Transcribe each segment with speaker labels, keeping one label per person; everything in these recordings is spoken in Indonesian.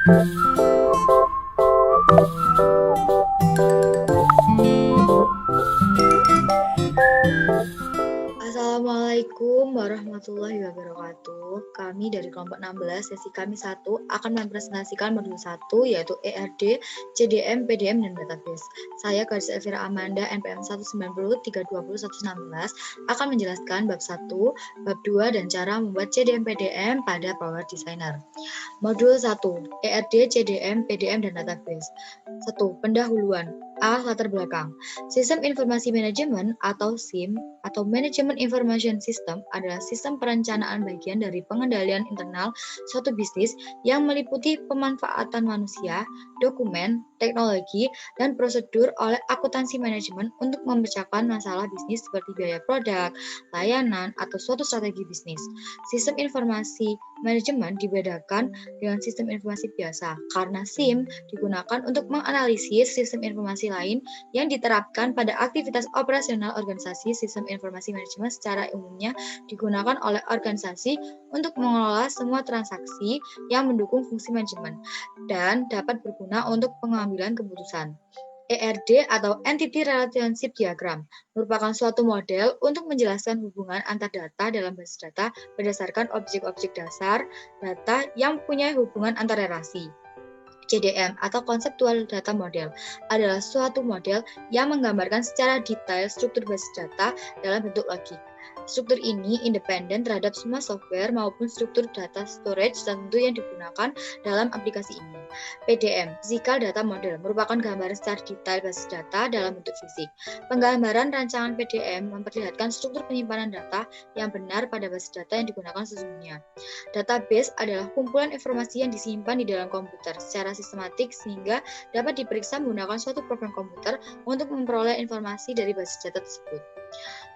Speaker 1: Assalamualaikum warahmatullahi wabarakatuh. Kami dari kelompok 16, sesi kami 1 akan mempresentasikan modul 1 yaitu ERD, CDM, PDM, dan Database. Saya Garis Elvira Amanda, NPM 190-320-116 akan menjelaskan bab 1, bab 2, dan cara membuat CDM PDM pada Power Designer. Modul 1, ERD, CDM, PDM, dan Database. 1. Pendahuluan. A. Latar belakang. Sistem Informasi Manajemen atau SIM atau Management Information System adalah sistem perencanaan bagian dari pengendalian internal suatu bisnis yang meliputi pemanfaatan manusia, dokumen, teknologi, dan prosedur oleh akuntansi manajemen untuk memecahkan masalah bisnis seperti biaya produk, layanan, atau suatu strategi bisnis. Sistem informasi manajemen dibedakan dengan sistem informasi biasa karena SIM digunakan untuk menganalisis sistem informasi lain yang diterapkan pada aktivitas operasional organisasi. Sistem informasi manajemen secara umumnya digunakan oleh organisasi untuk mengelola semua transaksi yang mendukung fungsi manajemen dan dapat berguna untuk pengambilan keputusan. ERD atau Entity Relationship Diagram merupakan suatu model untuk menjelaskan hubungan antar data dalam basis data berdasarkan objek-objek dasar data yang punya hubungan antar relasi. CDM atau Conceptual Data Model adalah suatu model yang menggambarkan secara detail struktur basis data dalam bentuk logik. Struktur ini independen terhadap semua software maupun struktur data storage tertentu yang digunakan dalam aplikasi ini. PDM, Physical Data Model, merupakan gambaran secara detail basis data dalam bentuk fisik. Penggambaran rancangan PDM memperlihatkan struktur penyimpanan data yang benar pada basis data yang digunakan sesungguhnya. Database adalah kumpulan informasi yang disimpan di dalam komputer secara sistematik sehingga dapat diperiksa menggunakan suatu program komputer untuk memperoleh informasi dari basis data tersebut.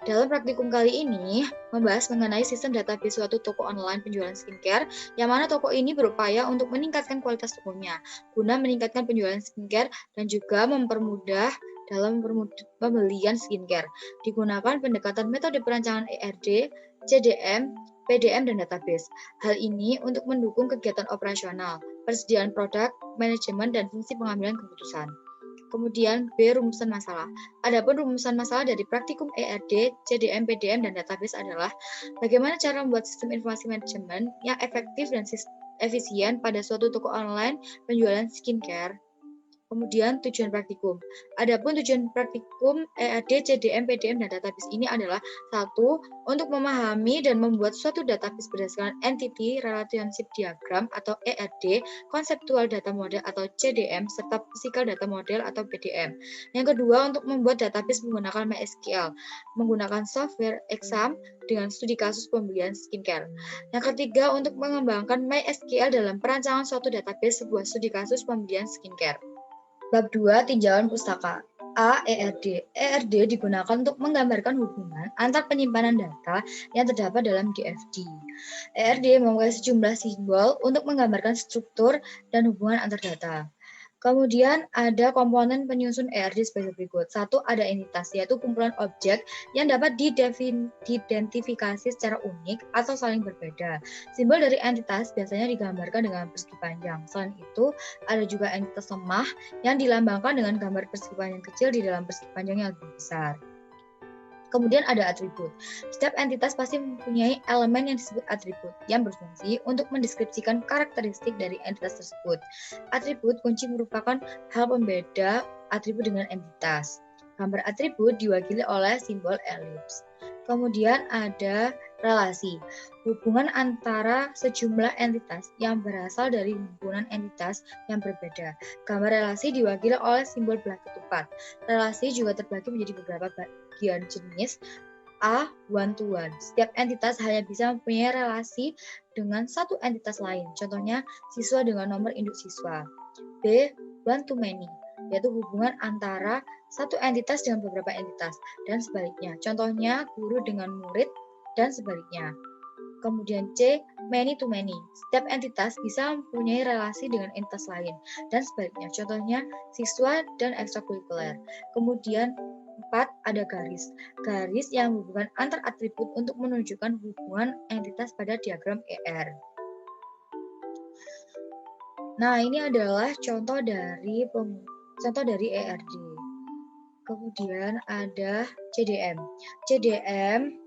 Speaker 1: Dalam praktikum kali ini, membahas mengenai sistem database suatu toko online penjualan skincare, yang mana toko ini berupaya untuk meningkatkan kualitas tokonya, guna meningkatkan penjualan skincare dan juga mempermudah dalam pembelian skincare. Digunakan pendekatan metode perancangan ERD, CDM, PDM, dan database. Hal ini untuk mendukung kegiatan operasional, persediaan produk, manajemen, dan fungsi pengambilan keputusan. Kemudian B. Rumusan masalah. Adapun rumusan masalah dari praktikum ERD, CDM, PDM, dan database adalah bagaimana cara membuat sistem informasi manajemen yang efektif dan efisien pada suatu toko online penjualan skincare. Kemudian tujuan praktikum. Adapun tujuan praktikum ERD, CDM, PDM, dan database ini adalah 1. Untuk memahami dan membuat suatu database berdasarkan Entity Relationship Diagram atau ERD, Conceptual Data Model atau CDM, serta Physical Data Model atau PDM. Yang kedua, untuk membuat database menggunakan MySQL, menggunakan software exam dengan studi kasus pembelian skincare. Yang ketiga, untuk mengembangkan MySQL dalam perancangan suatu database sebuah studi kasus pembelian skincare. Bab 2. Tinjauan pustaka. A. ERD. ERD digunakan untuk menggambarkan hubungan antar penyimpanan data yang terdapat dalam DFD. ERD memakai sejumlah simbol untuk menggambarkan struktur dan hubungan antar data. Kemudian ada komponen penyusun ERD sebagai berikut. 1. Ada entitas, yaitu kumpulan objek yang dapat diidentifikasi secara unik atau saling berbeda. Simbol dari entitas biasanya digambarkan dengan persegi panjang. Selain itu, ada juga entitas lemah yang dilambangkan dengan gambar persegi panjang kecil di dalam persegi panjang yang lebih besar. Kemudian ada atribut. Setiap entitas pasti mempunyai elemen yang disebut atribut yang berfungsi untuk mendeskripsikan karakteristik dari entitas tersebut. Atribut kunci merupakan hal pembeda atribut dengan entitas. Gambar atribut diwakili oleh simbol elips. Kemudian ada relasi, hubungan antara sejumlah entitas yang berasal dari hubungan entitas yang berbeda. Gambar relasi diwakili oleh simbol belah ketupat. Relasi juga terbagi menjadi beberapa bagian jenis. A. One to one. Setiap entitas hanya bisa mempunyai relasi dengan satu entitas lain. Contohnya, siswa dengan nomor induk siswa. B. One to many, yaitu hubungan antara satu entitas dengan beberapa entitas, dan sebaliknya. Contohnya, guru dengan murid, dan sebaliknya. Kemudian C. Many to many. Setiap entitas bisa mempunyai relasi dengan entitas lain, dan sebaliknya. Contohnya, siswa dan ekstrakurikuler. Kemudian 4. Ada garis. Garis yang menghubungkan antar atribut untuk menunjukkan hubungan entitas pada diagram ER. Nah, ini adalah contoh dari ERD. Kemudian ada CDM. CDM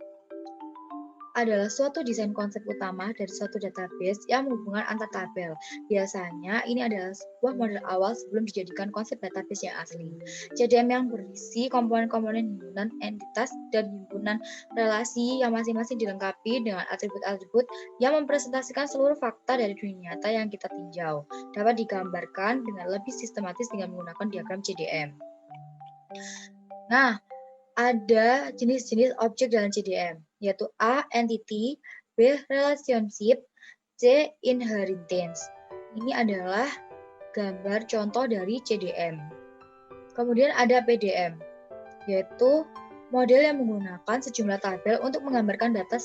Speaker 1: adalah suatu desain konsep utama dari suatu database yang menghubungkan antar tabel. Biasanya ini adalah sebuah model awal sebelum dijadikan konsep database yang asli. CDM yang berisi komponen-komponen himpunan entitas dan himpunan relasi yang masing-masing dilengkapi dengan atribut-atribut yang mempresentasikan seluruh fakta dari dunia nyata yang kita tinjau. Dapat digambarkan dengan lebih sistematis dengan menggunakan diagram CDM. Nah, ada jenis-jenis objek dalam CDM, yaitu A. Entity, B. Relationship, C. Inheritance. Ini adalah gambar contoh dari CDM. Kemudian ada PDM, yaitu model yang menggunakan sejumlah tabel untuk menggambarkan data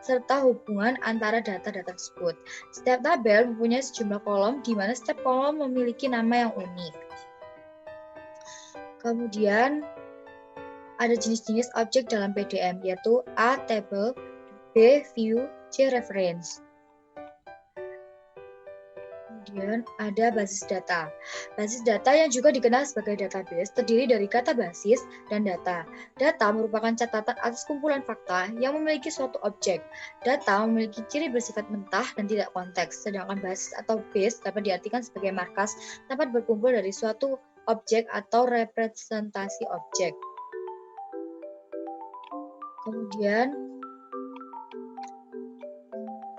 Speaker 1: serta hubungan antara data-data tersebut. Setiap tabel mempunyai sejumlah kolom, di mana setiap kolom memiliki nama yang unik. Kemudian ada jenis-jenis objek dalam PDM, yaitu A. Table, B. View, C. Reference. Kemudian ada basis data. Basis data yang juga dikenal sebagai database terdiri dari kata basis dan data. Data merupakan catatan atas kumpulan fakta yang memiliki suatu objek. Data memiliki ciri bersifat mentah dan tidak konteks, sedangkan basis atau base dapat diartikan sebagai markas tempat berkumpul dari suatu objek atau representasi objek. Kemudian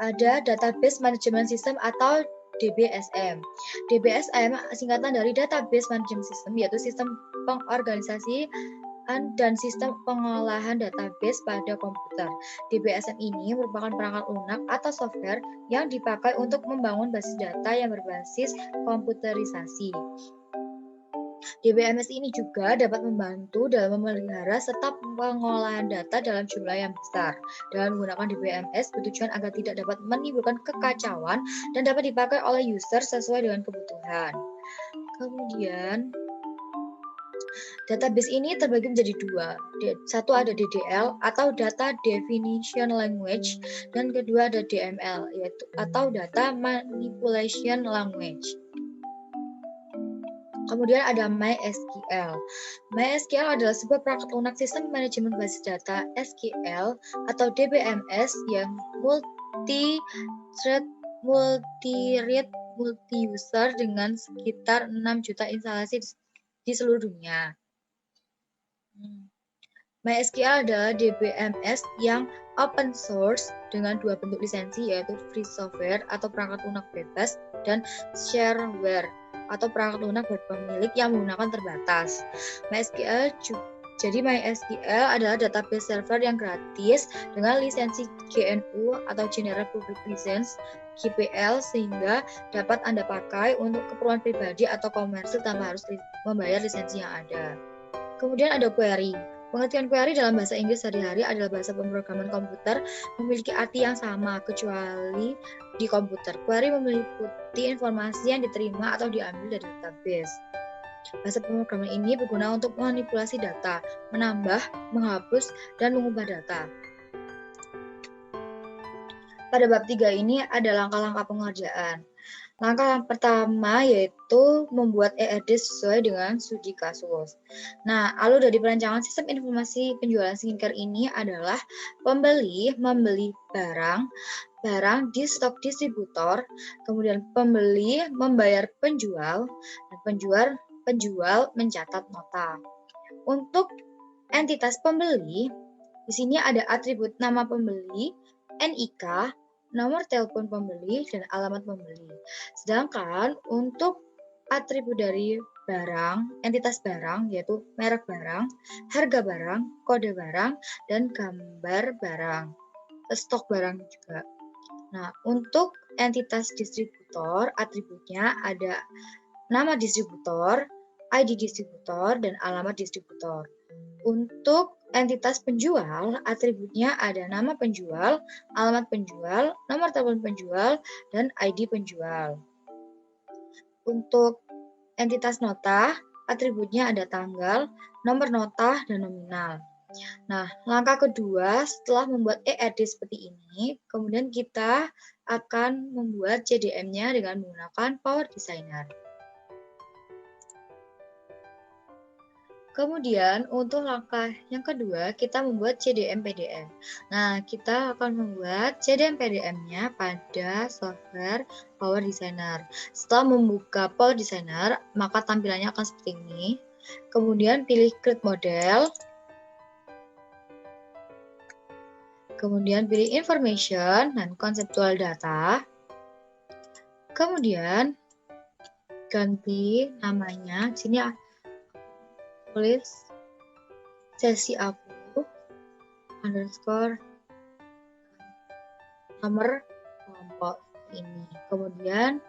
Speaker 1: ada Database Management System atau DBSM. DBSM singkatan dari Database Management System, yaitu sistem pengorganisasian dan sistem pengolahan database pada komputer. DBSM ini merupakan perangkat lunak atau software yang dipakai untuk membangun basis data yang berbasis komputerisasi. DBMS ini juga dapat membantu dalam memelihara serta pengolahan data dalam jumlah yang besar. Dengan menggunakan DBMS bertujuan agar tidak dapat menimbulkan kekacauan dan dapat dipakai oleh user sesuai dengan kebutuhan. Kemudian, database ini terbagi menjadi dua. Satu ada DDL atau Data Definition Language, dan kedua ada DML yaitu atau Data Manipulation Language. Kemudian ada MySQL. MySQL adalah sebuah perangkat lunak sistem manajemen basis data SQL atau DBMS yang multi-thread, multi-read, multi-user dengan sekitar 6 juta instalasi di seluruh dunia. MySQL adalah DBMS yang open source dengan dua bentuk lisensi, yaitu free software atau perangkat lunak bebas dan shareware atau perangkat lunak berpemilik yang menggunakan terbatas. Jadi MySQL adalah database server yang gratis dengan lisensi GNU atau General Public License GPL, sehingga dapat Anda pakai untuk keperluan pribadi atau komersil tanpa harus membayar lisensi yang ada. Kemudian ada query. Pengertian query dalam bahasa Inggris sehari-hari adalah bahasa pemrograman komputer memiliki arti yang sama kecuali di komputer. Query meliputi informasi yang diterima atau diambil dari database. Bahasa pemrograman ini berguna untuk memanipulasi data, menambah, menghapus, dan mengubah data. Pada bab 3 ini ada langkah-langkah pengerjaan. Langkah yang pertama yaitu membuat ERD sesuai dengan studi kasus. Nah, alur dari perancangan sistem informasi penjualan skincare ini adalah pembeli membeli barang di stok distributor, kemudian pembeli membayar penjual, dan penjual mencatat nota. Untuk entitas pembeli, di sini ada atribut nama pembeli, NIK, nomor telepon pembeli, dan alamat pembeli. Sedangkan untuk atribut dari barang, entitas barang yaitu merek barang, harga barang, kode barang, dan gambar barang, stok barang juga. Nah, untuk entitas distributor, atributnya ada nama distributor, ID distributor, dan alamat distributor. Untuk entitas penjual, atributnya ada nama penjual, alamat penjual, nomor telepon penjual, dan ID penjual. Untuk entitas nota, atributnya ada tanggal, nomor nota, dan nominal. Nah, langkah kedua setelah membuat ERD seperti ini, kemudian kita akan membuat JDM-nya dengan menggunakan Power Designer. Kemudian untuk langkah yang kedua, kita membuat CDM PDM. Nah, kita akan membuat CDM PDM-nya pada software Power Designer. Setelah membuka Power Designer, maka tampilannya akan seperti ini. Kemudian pilih Create Model. Kemudian pilih Information dan Conceptual Data. Kemudian ganti namanya. Di sini tulis sesi aku underscore nomor kelompok ini. Kemudian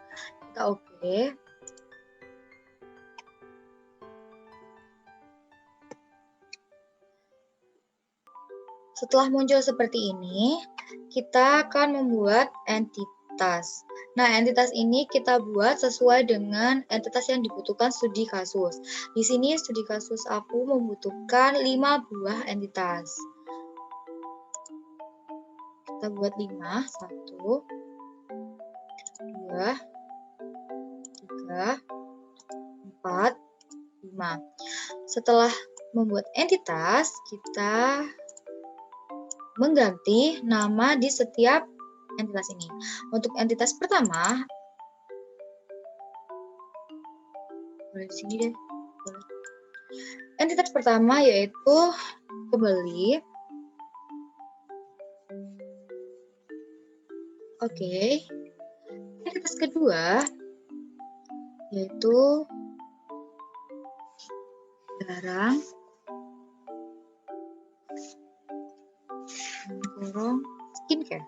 Speaker 1: kita oke. Setelah muncul seperti ini, kita akan membuat entitas. Nah, entitas ini kita buat sesuai dengan entitas yang dibutuhkan studi kasus. Di sini studi kasus aku membutuhkan 5 buah entitas. Kita buat 5, 1, 2, 3, 4, 5. Setelah membuat entitas, kita mengganti nama di setiap entitas ini. Untuk entitas pertama, boleh di sini deh. Entitas pertama yaitu pembeli. Oke. Entitas kedua yaitu barang borong skincare.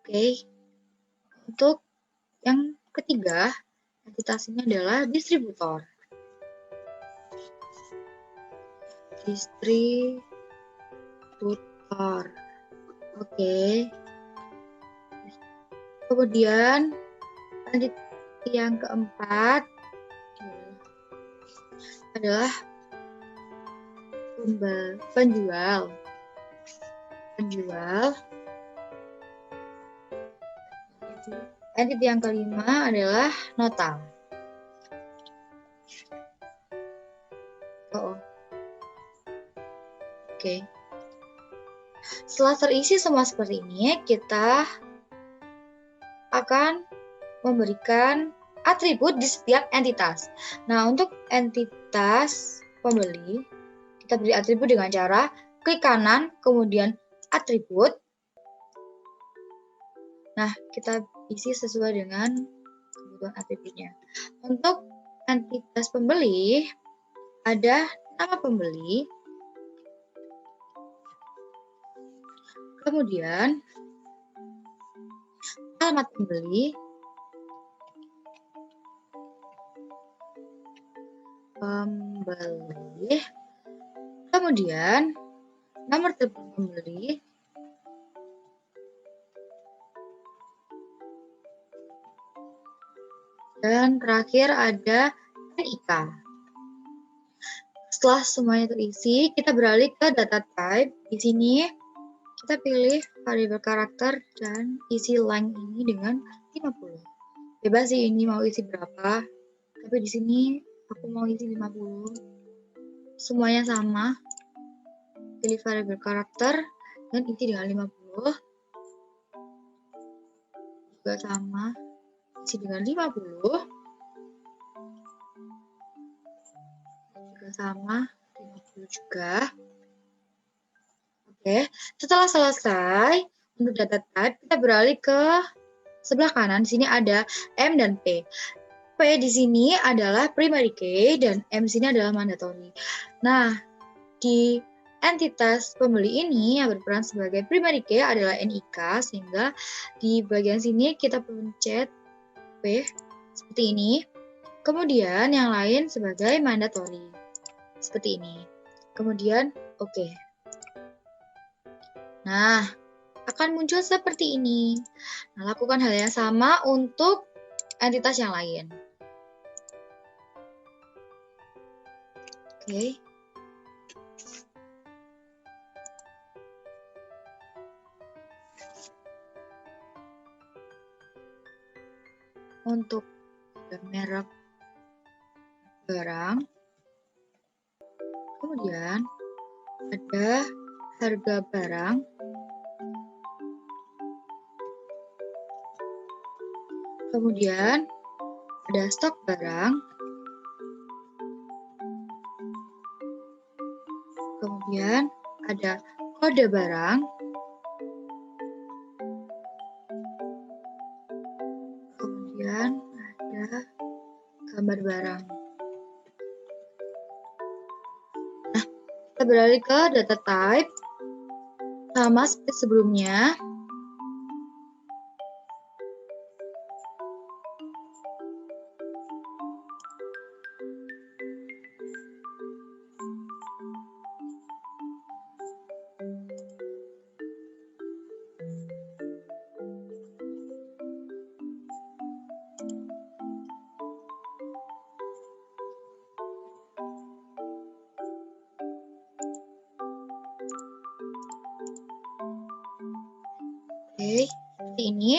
Speaker 1: Oke. Untuk yang ketiga, entitas ini adalah distributor. Distributor. Oke. Kemudian yang keempat adalah penjual. Entitas yang kelima adalah nota. Oke. Setelah terisi semua seperti ini, kita akan memberikan atribut di setiap entitas. Nah, untuk entitas pembeli, kita beri atribut dengan cara klik kanan, kemudian atribut. Nah, kita isi sesuai dengan kebutuhan atributnya. Untuk entitas pembeli, ada nama pembeli, kemudian alamat pembeli, kemudian nomor telepon pembeli, dan terakhir ada NIK. Setelah semuanya terisi, kita beralih ke data type. Di sini kita pilih variabel karakter dan isi length ini dengan 50. Bebas sih ini mau isi berapa, tapi di sini aku mau isi 50. Semuanya sama. Pilih variabel karakter dan isi dengan 50. Juga sama. Isi dengan 50. Juga sama, 50 juga. Oke, setelah selesai untuk data type, kita beralih ke sebelah kanan. Di sini ada M dan P. P di sini adalah primary key dan M di sini adalah mandatory. Nah, di entitas pembeli ini yang berperan sebagai primary key adalah NIK, sehingga di bagian sini kita pencet P seperti ini. Kemudian yang lain sebagai mandatory seperti ini. Kemudian oke. Nah, akan muncul seperti ini. Nah, lakukan hal yang sama untuk entitas yang lain. Oke. untuk merek barang, kemudian ada harga barang, kemudian ada stok barang, kemudian ada kode barang, kemudian ada gambar barang. Nah, kita beralih ke data type, sama seperti sebelumnya. Oke, seperti ini.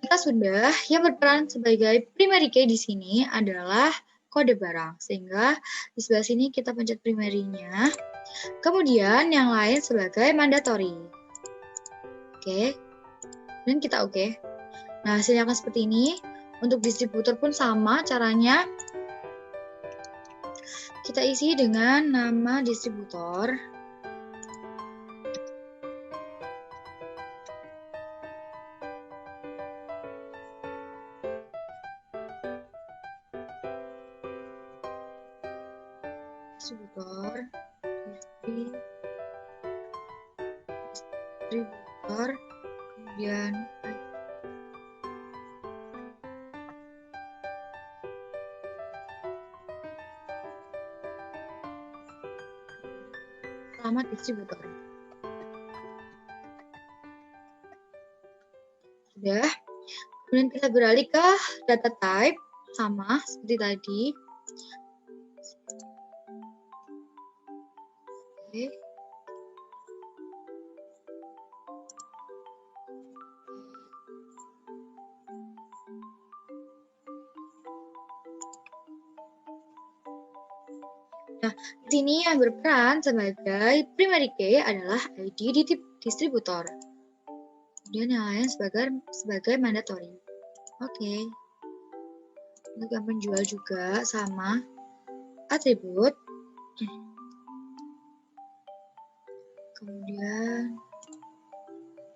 Speaker 1: Kita sudah yang berperan sebagai primary key di sini adalah kode barang. Sehingga di sebelah sini kita pencet primary-nya. Kemudian yang lain sebagai mandatory. Oke. Dan kita oke. Nah, hasilnya akan seperti ini. Untuk distributor pun sama caranya. Kita isi dengan nama distributor. Distributor, kemudian alamat distributor. Sudah. Kemudian kita beralih ke data type, sama seperti tadi. Oke. Nah, di sini yang berperan sebagai primary key adalah ID di distributor. Kemudian yang lain sebagai mandatory. Oke. Untuk yang penjual juga sama atribut. Kemudian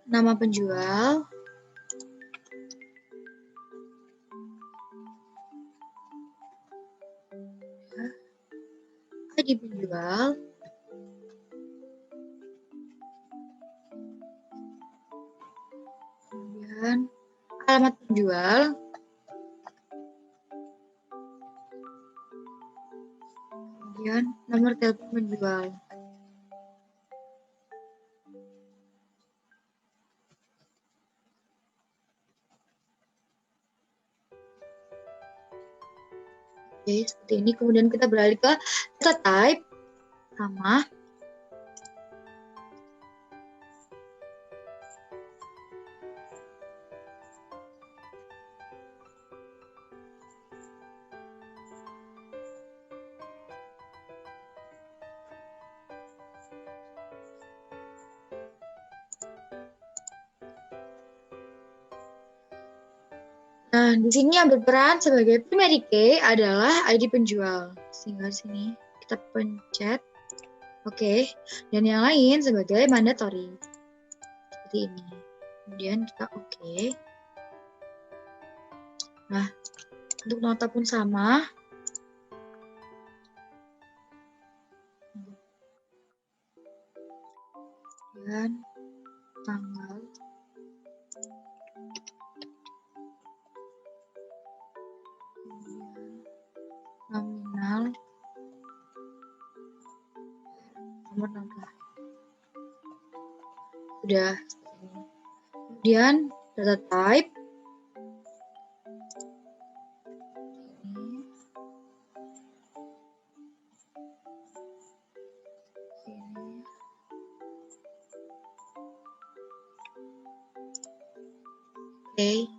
Speaker 1: nama penjual. ID penjual. Kemudian alamat penjual. Kemudian nomor telepon penjual. Oke, seperti ini. Kemudian kita beralih ke data type, sama. Nah, di sini yang berperan sebagai primary key adalah ID penjual. Sehingga di sini kita pencet oke. Dan yang lain sebagai mandatory. Seperti ini. Kemudian kita oke. Nah, untuk nota pun sama. Dan tanggal. Nominal, nomor nota. Sudah. Kemudian data type. Oke.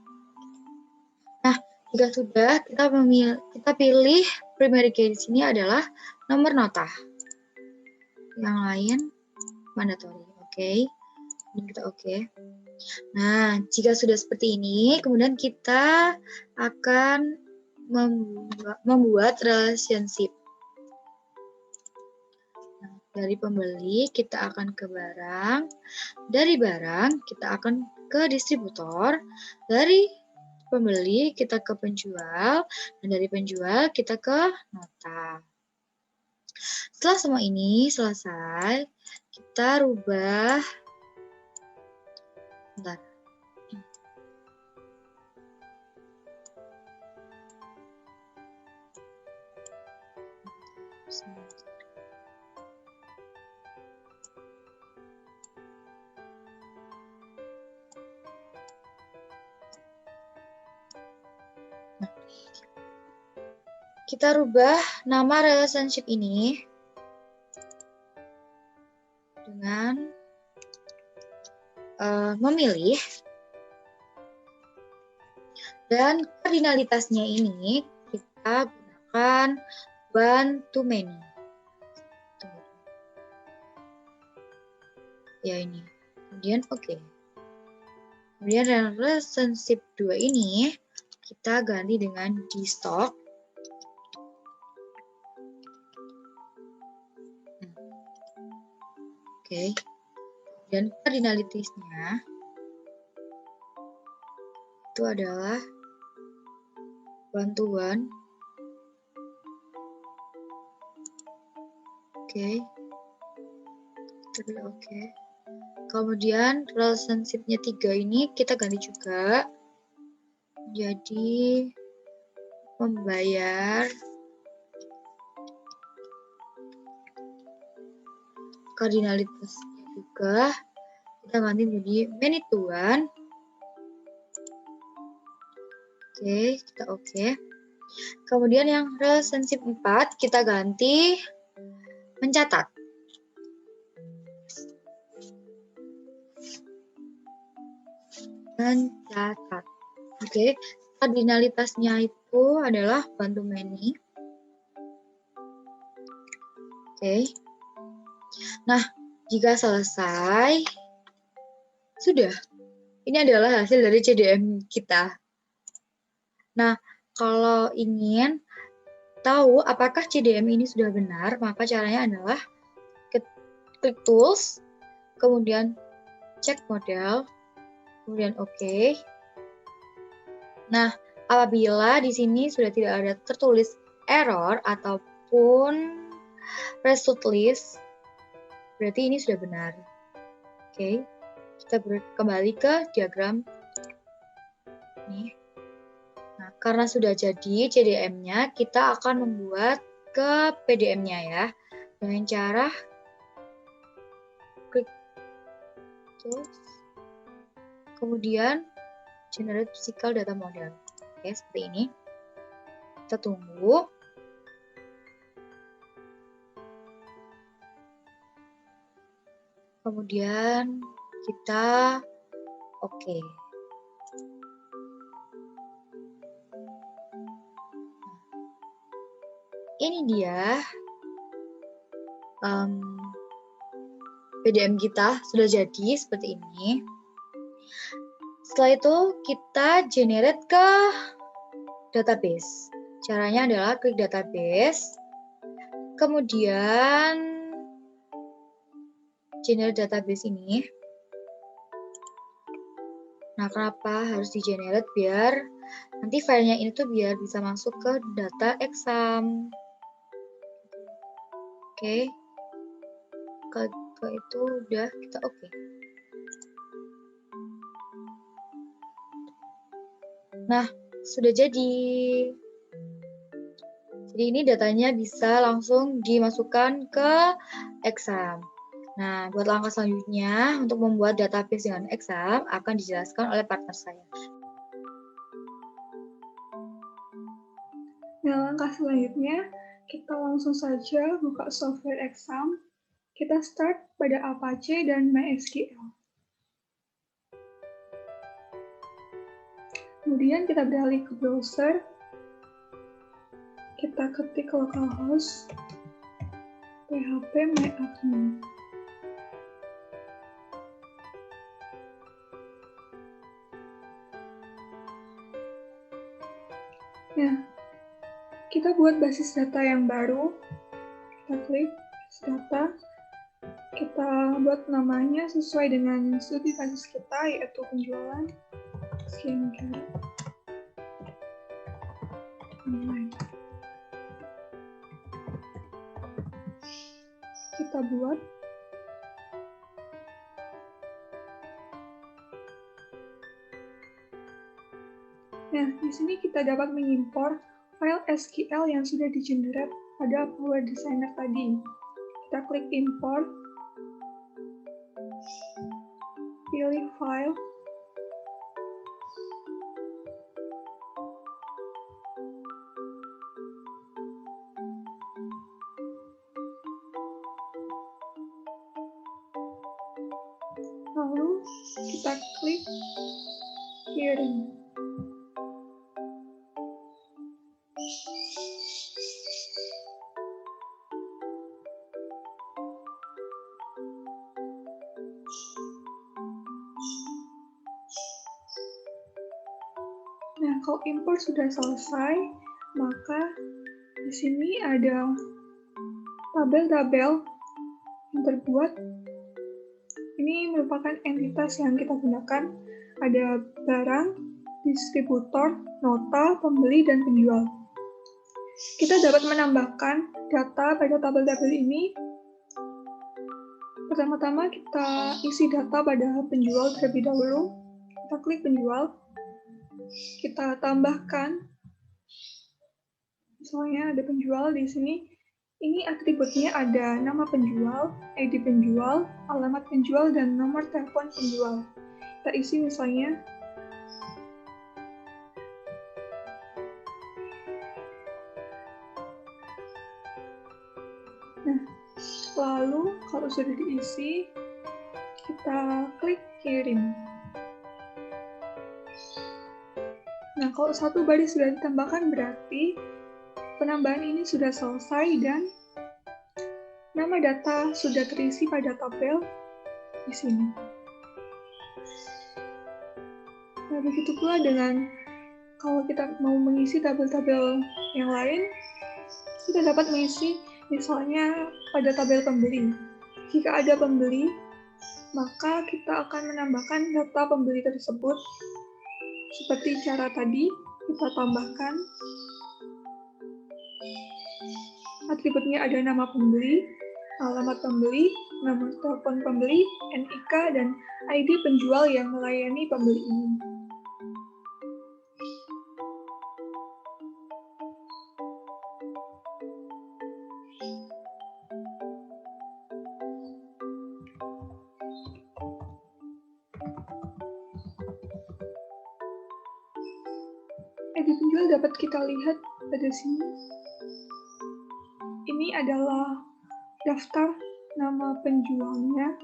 Speaker 1: Nah, Jika sudah, kita pilih primary key di sini adalah nomor nota. Yang lain mandatory. Oke. Ini kita oke. Nah, jika sudah seperti ini, kemudian kita akan membuat relationship. Nah, dari pembeli kita akan ke barang, dari barang kita akan ke distributor, dari pembeli kita ke penjual, dan dari penjual kita ke nota. Setelah semua ini selesai, kita rubah. Bentar. Kita rubah nama relationship ini dengan memilih, dan kardinalitasnya ini kita gunakan one to many. Ya ini. Kemudian oke. Kemudian relationship 2 ini kita ganti dengan di stock. Oke. Dan kardinalitasnya itu adalah one to one. Oke. Oke. Kemudian relationship-nya 3 ini kita ganti juga. Jadi membayar kardinalitasnya juga kita ganti menjadi many to one. Oke, kita oke. Kemudian yang relationship 4 kita ganti mencatat. Mencatat. Oke, kardinalitasnya itu adalah one to many. Oke. Nah, jika selesai, sudah. Ini adalah hasil dari CDM kita. Nah, kalau ingin tahu apakah CDM ini sudah benar, maka caranya adalah klik tools, kemudian cek model, kemudian oke. Nah, apabila di sini sudah tidak ada tertulis error ataupun result list, berarti ini sudah benar. Oke, kita kembali ke diagram ini. Nah, karena sudah jadi CDM-nya, kita akan membuat ke PDM-nya ya, dengan cara klik tools, kemudian generate physical data model. Oke, seperti ini. Kita tunggu. Kemudian kita oke. Ini dia PDM kita sudah jadi seperti ini. Setelah itu kita generate ke database. Caranya adalah klik database, kemudian generate database ini. Nah, kenapa harus di generate? Biar nanti filenya ini tuh biar bisa masuk ke data exam. Oke. Ke itu udah kita oke. Nah, sudah jadi. Jadi ini datanya bisa langsung dimasukkan ke exam. Nah, buat langkah selanjutnya untuk membuat database dengan exam akan dijelaskan oleh partner saya.
Speaker 2: Nah, langkah selanjutnya kita langsung saja buka software exam. Kita start pada Apache dan MySQL. Kemudian kita beralih ke browser. Kita ketik localhost php-myadmin. Nah, kita buat basis data yang baru. Kita klik basis data. Kita buat namanya sesuai dengan studi kasus kita, yaitu penjualan skincare online. Kita buat. Nah, di sini kita dapat mengimpor file SQL yang sudah di-generate pada Power Designer tadi. Kita klik import, pilih file, lalu kita klik kirim. Nah, kalau import sudah selesai, maka di sini ada tabel-tabel yang terbuat. Ini merupakan entitas yang kita gunakan. Ada barang, distributor, nota, pembeli, dan penjual. Kita dapat menambahkan data pada tabel-tabel ini. Pertama-tama kita isi data pada penjual terlebih dahulu. Kita klik penjual. Kita tambahkan, misalnya ada penjual di sini. Ini atributnya ada nama penjual, ID penjual, alamat penjual, dan nomor telepon penjual. Kita isi misalnya nah, lalu kalau sudah diisi, kita klik kirim. Nah, kalau satu baris sudah ditambahkan berarti penambahan ini sudah selesai dan nama data sudah terisi pada tabel di sini. Nah, begitu pula dengan kalau kita mau mengisi tabel-tabel yang lain, kita dapat mengisi misalnya pada tabel pembeli. Jika ada pembeli, maka kita akan menambahkan data pembeli tersebut. Seperti cara tadi, kita tambahkan atributnya ada nama pembeli, alamat pembeli, nomor telepon pembeli, NIK, dan ID penjual yang melayani pembeli ini. ID penjual dapat kita lihat pada sini. Ini adalah daftar nama penjualnya.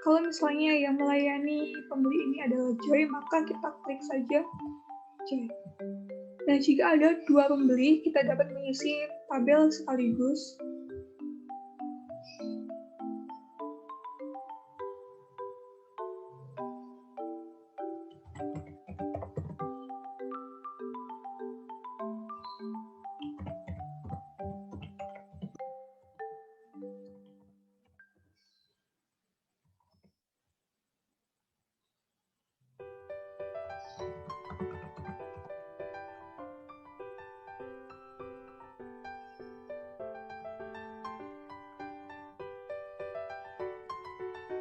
Speaker 2: Kalau misalnya yang melayani pembeli ini adalah Joy, maka kita klik saja Joy. Nah, jika ada dua pembeli, kita dapat mengisi tabel sekaligus.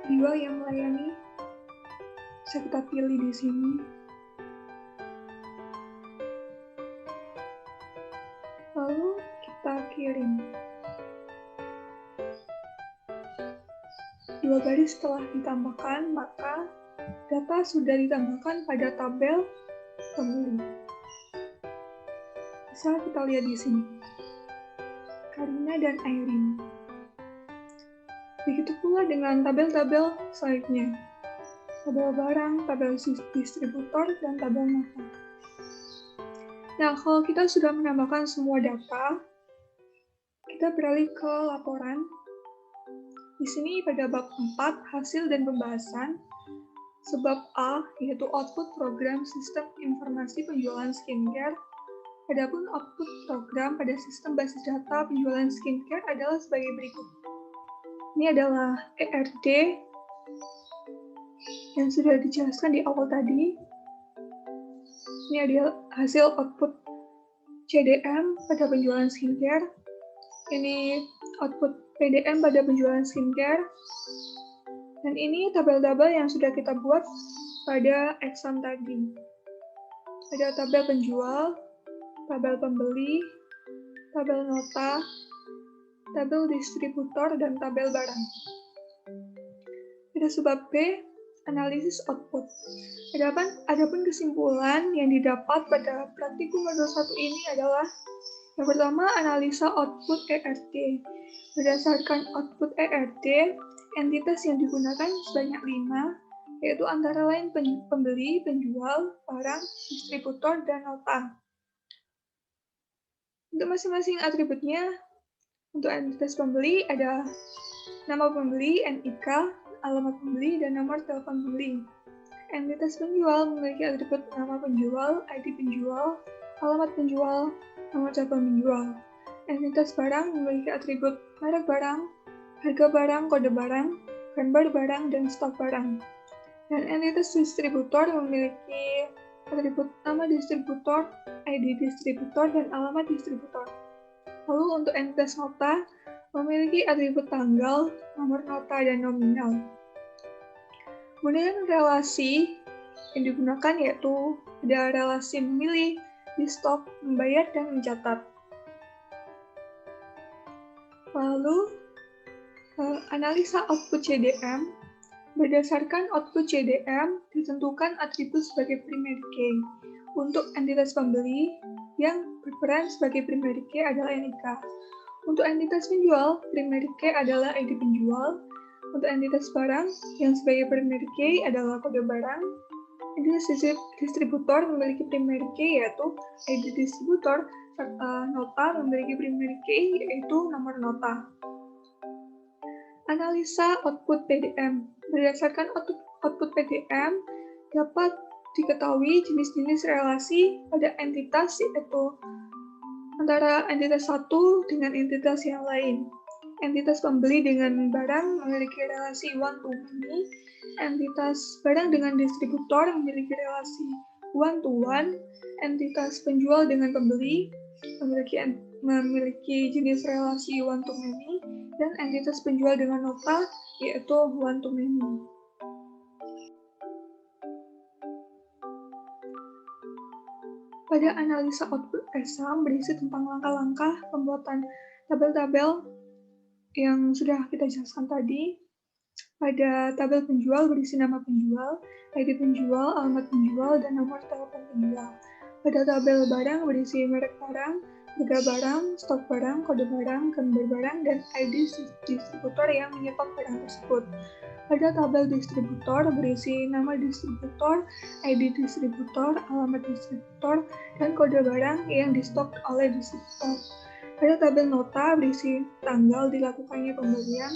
Speaker 2: Penjual yang melayani bisa kita pilih di sini. Lalu kita kirim. Dua baris setelah ditambahkan, maka data sudah ditambahkan pada tabel pembeli. Bisa kita lihat di sini. Karina dan Airin. Begitu pula dengan tabel-tabel selanjutnya. tabel barang, tabel distributor, dan tabel nota. Nah, kalau kita sudah menambahkan semua data, kita beralih ke laporan. Di sini pada bab 4, hasil dan pembahasan, sebab A, yaitu output program sistem informasi penjualan skincare. Adapun output program pada sistem basis data penjualan skincare adalah sebagai berikut. Ini adalah ERD yang sudah dijelaskan di awal tadi. Ini adalah hasil output CDM pada penjualan skincare. Ini output PDM pada penjualan skincare. Dan ini tabel-tabel yang sudah kita buat pada exam tadi. Ada tabel penjual, tabel pembeli, tabel nota, tabel distributor, dan tabel barang. Pada sebab B, analisis output. Adapun kesimpulan yang didapat pada praktikum modul 1 ini adalah yang pertama, analisa output ERD. Berdasarkan output ERD, entitas yang digunakan sebanyak 5, yaitu antara lain pembeli, penjual, barang, distributor, dan nota. Untuk masing-masing atributnya, untuk entitas pembeli ada nama pembeli, NIK, alamat pembeli, dan nomor telepon pembeli. Entitas penjual memiliki atribut nama penjual, ID penjual, alamat penjual, nomor telepon penjual. Entitas barang memiliki atribut merek barang, harga barang, kode barang, gambar barang, dan stok barang. Dan entitas distributor memiliki atribut nama distributor, ID distributor, dan alamat distributor. Lalu untuk entitas nota memiliki atribut tanggal, nomor nota, dan nominal. Kemudian relasi yang digunakan yaitu ada relasi memilih, di stok, membayar, dan mencatat. Lalu analisa output CDM. Berdasarkan output CDM ditentukan atribut sebagai primary key. Untuk entitas pembeli yang berperan sebagai primary key adalah NIK. Untuk entitas penjual, primary key adalah ID penjual. Untuk entitas barang yang sebagai primary key adalah kode barang. Entitas distributor memiliki primary key yaitu ID distributor, serta nota memiliki primary key yaitu nomor nota. Analisa output PDM. Berdasarkan output PDM dapat diketahui jenis-jenis relasi pada entitas yaitu antara entitas satu dengan entitas yang lain. Entitas pembeli dengan barang memiliki relasi one to many. Entitas barang dengan distributor memiliki relasi one to one. Entitas penjual dengan pembeli memiliki jenis relasi one to many. Dan entitas penjual dengan nota yaitu one to many. Pada analisa output exam berisi tentang langkah-langkah pembuatan tabel-tabel yang sudah kita jelaskan tadi. Pada tabel penjual berisi nama penjual, ID penjual, alamat penjual, dan nomor telepon penjual. Pada tabel barang berisi merek barang, harga barang, stok barang, kode barang, gambar barang, dan ID distributor yang menyetok barang tersebut. Pada tabel distributor berisi nama distributor, ID distributor, alamat distributor, dan kode barang yang distok oleh distributor. Pada tabel nota berisi tanggal dilakukannya pembelian,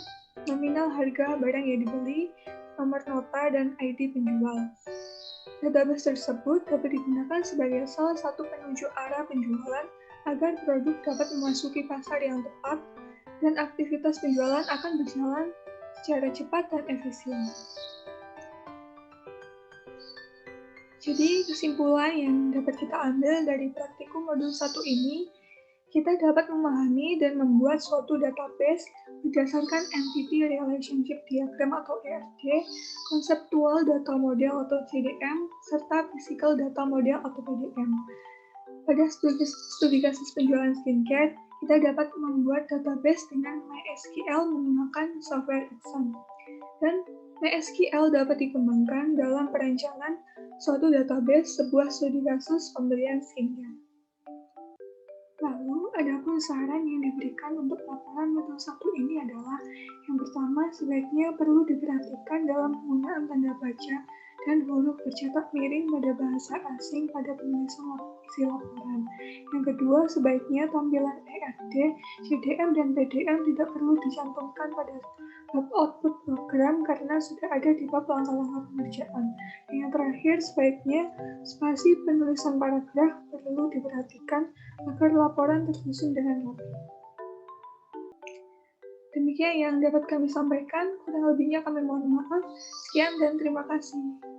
Speaker 2: nominal harga barang yang dibeli, nomor nota, dan ID penjual. Database tersebut dapat digunakan sebagai salah satu penunjuk arah penjualan agar produk dapat memasuki pasar yang tepat dan aktivitas penjualan akan berjalan secara cepat dan efisien. Jadi kesimpulan yang dapat kita ambil dari praktikum modul 1 ini, kita dapat memahami dan membuat suatu database berdasarkan Entity Relationship Diagram atau ERD, Conceptual Data Model atau CDM, serta Physical Data Model atau PDM. Pada studi kasus penjualan skincare, kita dapat membuat database dengan MySQL menggunakan software Exam. Dan MySQL dapat dikembangkan dalam perancangan suatu database sebuah studi kasus pembelian skincare. Lalu, adapun saran yang diberikan untuk laporan modul 1 ini adalah yang pertama, sebaiknya perlu diperhatikan dalam penggunaan tanda baca dan huruf bercetak miring pada bahasa asing pada penulisan isi laporan. Yang kedua, sebaiknya tampilan ERD, CDM, dan PDM tidak perlu dicantumkan pada bab output program karena sudah ada di bab langkah-langkah pengerjaan. Yang terakhir, sebaiknya spasi penulisan paragraf perlu diperhatikan agar laporan tersusun dengan rapi. Demikian yang dapat kami sampaikan, kurang lebihnya kami mohon maaf. Sekian dan terima kasih.